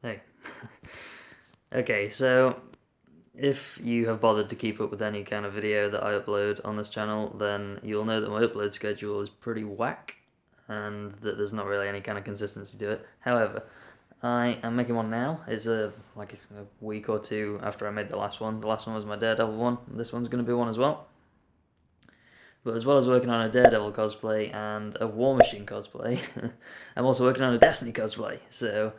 Hey. Okay, so if you have bothered to keep up with any kind of video that I upload on this channel, then you'll know that my upload schedule is pretty whack and that there's not really any kind of consistency to it. However, I am making one now. It's a week or two after I made the last one. The last one was my Daredevil one. This one's going to be one as well. But as well as working on a Daredevil cosplay and a War Machine cosplay, I'm also working on a Destiny cosplay. So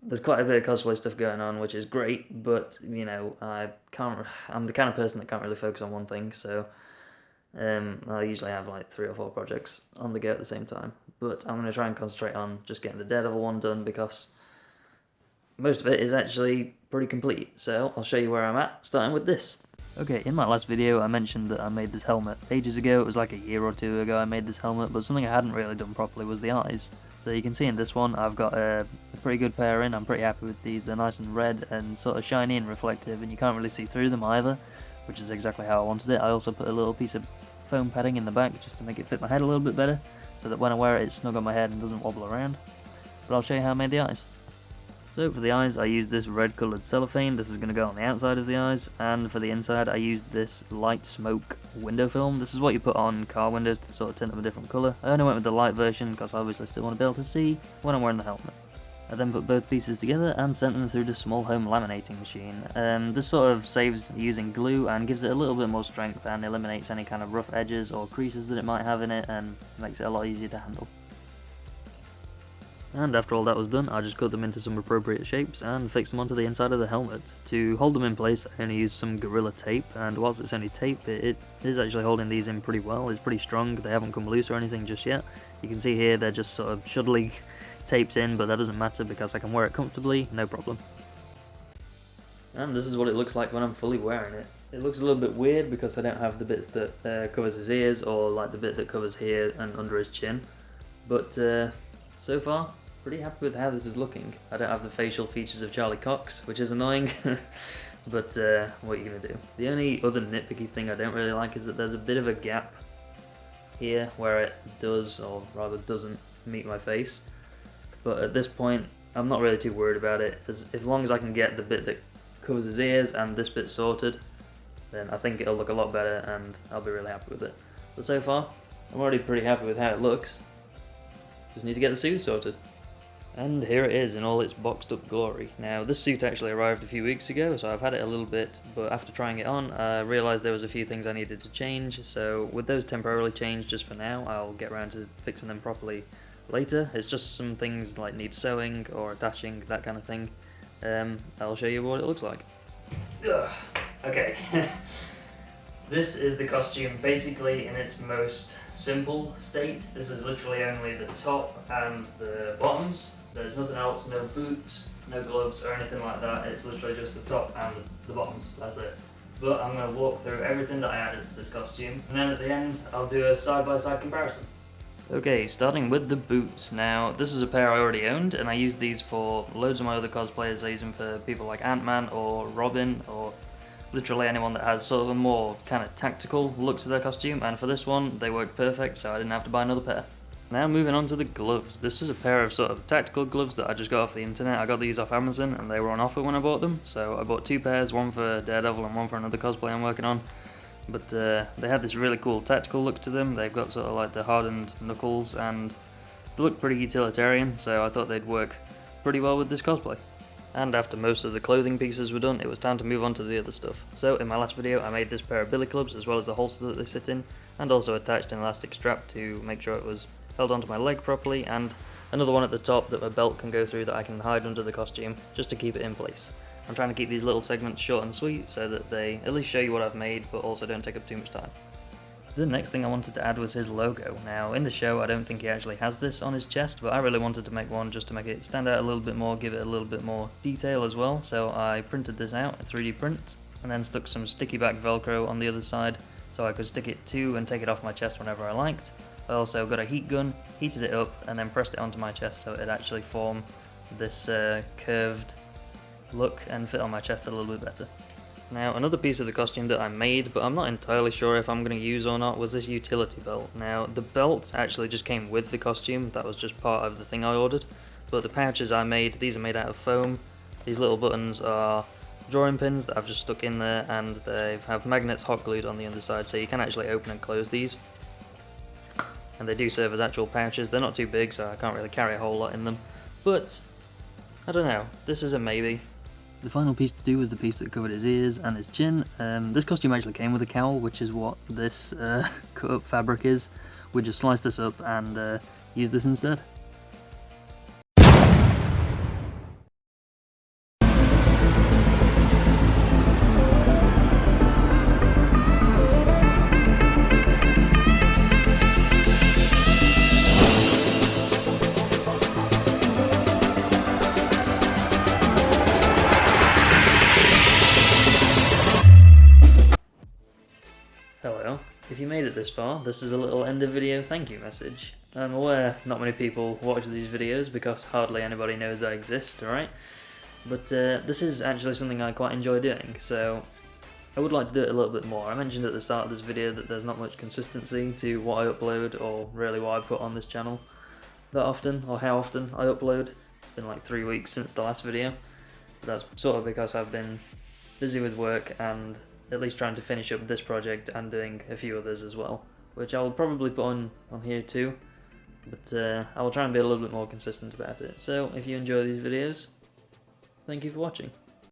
there's quite a bit of cosplay stuff going on, which is great, but I'm the kind of person that can't really focus on one thing, so I usually have like 3 or 4 projects on the go at the same time. But I'm going to try and concentrate on just getting the Daredevil one done because most of it is actually pretty complete. So I'll show you where I'm at, starting with this. Okay, in my last video I mentioned that I made this helmet ages ago. It was like a year or 2 ago I made this helmet, but something I hadn't really done properly was the eyes. So you can see in this one I've got a pretty good pair in. I'm pretty happy with these. They're nice and red and sort of shiny and reflective, and you can't really see through them either, which is exactly how I wanted it. I also put a little piece of foam padding in the back just to make it fit my head a little bit better, so that when I wear it it's snug on my head and doesn't wobble around. But I'll show you how I made the eyes. So for the eyes I used this red coloured cellophane. This is going to go on the outside of the eyes, and for the inside I used this light smoke window film. This is what you put on car windows to sort of tint them a different colour. I only went with the light version because I obviously still want to be able to see when I'm wearing the helmet. I then put both pieces together and sent them through the small home laminating machine. This sort of saves using glue and gives it a little bit more strength and eliminates any kind of rough edges or creases that it might have in it and makes it a lot easier to handle. And after all that was done, I just cut them into some appropriate shapes and fixed them onto the inside of the helmet. To hold them in place, I only used some Gorilla Tape, and whilst it's only tape, it is actually holding these in pretty well. It's pretty strong, they haven't come loose or anything just yet. You can see here they're just sort of shuddly taped in, but that doesn't matter because I can wear it comfortably, no problem. And this is what it looks like when I'm fully wearing it. It looks a little bit weird because I don't have the bits that covers his ears, or like the bit that covers here and under his chin, but so far, pretty happy with how this is looking. I don't have the facial features of Charlie Cox, which is annoying, but what are you going to do? The only other nitpicky thing I don't really like is that there's a bit of a gap here where it does, or rather doesn't, meet my face. But at this point, I'm not really too worried about it. As long as I can get the bit that covers his ears and this bit sorted, then I think it'll look a lot better and I'll be really happy with it. But so far, I'm already pretty happy with how it looks. Just need to get the suit sorted. And here it is in all its boxed up glory. Now this suit actually arrived a few weeks ago, so I've had it a little bit, but after trying it on I realised there was a few things I needed to change, so with those temporarily changed just for now, I'll get around to fixing them properly later. It's just some things like need sewing or attaching, that kind of thing. I'll show you what it looks like. Ugh. Okay. This is the costume basically in its most simple state. This is literally only the top and the bottoms. There's nothing else, no boots, no gloves or anything like that. It's literally just the top and the bottoms, that's it. But I'm going to walk through everything that I added to this costume, and then at the end I'll do a side-by-side comparison. Okay, starting with the boots. Now, this is a pair I already owned, and I used these for loads of my other cosplayers. I use them for people like Ant-Man or Robin, or literally anyone that has sort of a more kind of tactical look to their costume, and for this one they work perfect, so I didn't have to buy another pair. Now moving on to the gloves. This is a pair of sort of tactical gloves that I just got off the internet. I got these off Amazon and they were on offer when I bought them, so I bought 2 pairs, one for Daredevil and one for another cosplay I'm working on. But they had this really cool tactical look to them. They've got sort of like the hardened knuckles and they look pretty utilitarian, so I thought they'd work pretty well with this cosplay. And after most of the clothing pieces were done, it was time to move on to the other stuff. So in my last video I made this pair of billy clubs as well as the holster that they sit in, and also attached an elastic strap to make sure it was held onto my leg properly, and another one at the top that my belt can go through that I can hide under the costume just to keep it in place. I'm trying to keep these little segments short and sweet so that they at least show you what I've made but also don't take up too much time. The next thing I wanted to add was his logo. Now in the show I don't think he actually has this on his chest, but I really wanted to make one just to make it stand out a little bit more, give it a little bit more detail as well, so I printed this out, a 3D print, and then stuck some sticky back velcro on the other side so I could stick it to and take it off my chest whenever I liked. I also got a heat gun, heated it up, and then pressed it onto my chest so it'd actually form this curved look and fit on my chest a little bit better. Now another piece of the costume that I made, but I'm not entirely sure if I'm going to use or not, was this utility belt. Now the belt actually just came with the costume, that was just part of the thing I ordered, But the pouches I made, these are made out of foam. These little buttons are drawing pins that I've just stuck in there, and they have magnets hot glued on the underside, so you can actually open and close these. And they do serve as actual pouches. They're not too big, so I can't really carry a whole lot in them. But, I don't know, this is a maybe. The final piece to do was the piece that covered his ears and his chin. This costume actually came with a cowl, which is what this cut up fabric is. We just sliced this up and used this instead. Hello, if you made it this far, this is a little end of video thank you message. I'm aware not many people watch these videos because hardly anybody knows I exist, alright? But this is actually something I quite enjoy doing, so I would like to do it a little bit more. I mentioned at the start of this video that there's not much consistency to what I upload, or really what I put on this channel that often, or how often I upload. It's been like 3 weeks since the last video. But that's sort of because I've been busy with work and at least trying to finish up this project and doing a few others as well, which I'll probably put on here too, but I will try and be a little bit more consistent about it. So if you enjoy these videos, thank you for watching.